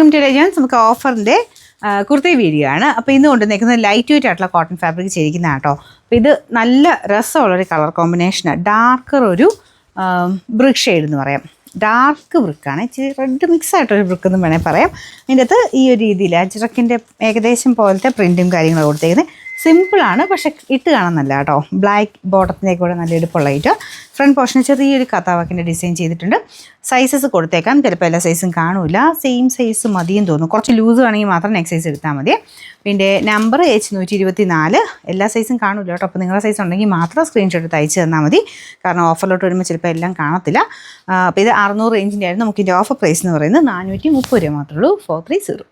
നമുക്ക് ഓഫറിൻ്റെ കുർത്തി വീഡിയോ ആണ്. അപ്പോൾ ഇന്ന് കൊണ്ടുവന്നേക്കുന്നത് ലൈറ്റ് വെയിറ്റ് ആയിട്ടുള്ള കോട്ടൺ ഫാബ്രിക് ചെയ്തിരിക്കുന്ന കേട്ടോ. അപ്പോൾ ഇത് നല്ല രസമുള്ളൊരു കളർ കോമ്പിനേഷനാണ്. ഡാർക്കർ ഒരു ബ്രിക്ക് ഷെയ്ഡ് എന്ന് പറയാം. ഡാർക്ക് ബ്രിക്കാണ്, ഇച്ചിരി റെഡ് മിക്സ് ആയിട്ടൊരു ബ്രിക്ക് എന്ന് വേണമെങ്കിൽ പറയാം. അതിൻ്റെ അകത്ത് ഈ ഒരു രീതിയിൽ അജ്രക്കിൻ്റെ ഏകദേശം പോലത്തെ പ്രിൻറ്റും കാര്യങ്ങളും കൊടുത്തേക്കുന്നത്. സിമ്പിളാണ്, പക്ഷെ ഇട്ട് കാണാൻ നല്ല കേട്ടോ. ബ്ലാക്ക് ബോട്ടത്തിലേക്ക് കൂടെ നല്ല എടുപ്പുള്ളതായിട്ട് ഫ്രണ്ട് പോർഷന് ചെറിയൊരു കഥാവാക്കിൻ്റെ ഡിസൈൻ ചെയ്തിട്ടുണ്ട്. സൈസസ് കൊടുത്തേക്കാം, ചിലപ്പോൾ എല്ലാ സൈസും കാണില്ല. സെയിം സൈസ് മതിയെന്ന് തോന്നുന്നു. കുറച്ച് ലൂസ് വേണമെങ്കിൽ മാത്രം നെക്സ്റ്റ് സൈസ് എടുത്താൽ മതി. പിന്നെ നമ്പർ H124. എല്ലാ സൈസും കാണില്ല കേട്ടോ. അപ്പോൾ നിങ്ങളുടെ സൈസ് ഉണ്ടെങ്കിൽ മാത്രം സ്ക്രീൻഷോട്ട് എടുത്ത് അയച്ച് തന്നാൽ മതി. കാരണം ഓഫറിലോട്ട് വരുമ്പോൾ ചിലപ്പോൾ എല്ലാം കാണത്തില്ല. അപ്പോൾ ഇത് 600 റേഞ്ചിൻ്റെ ആയിരുന്നു. നമുക്ക് ഇതിൻ്റെ ഓഫർ പ്രൈസ് എന്ന് പറയുന്നത് 430 രൂപ മാത്രമേ ഉള്ളൂ. 430.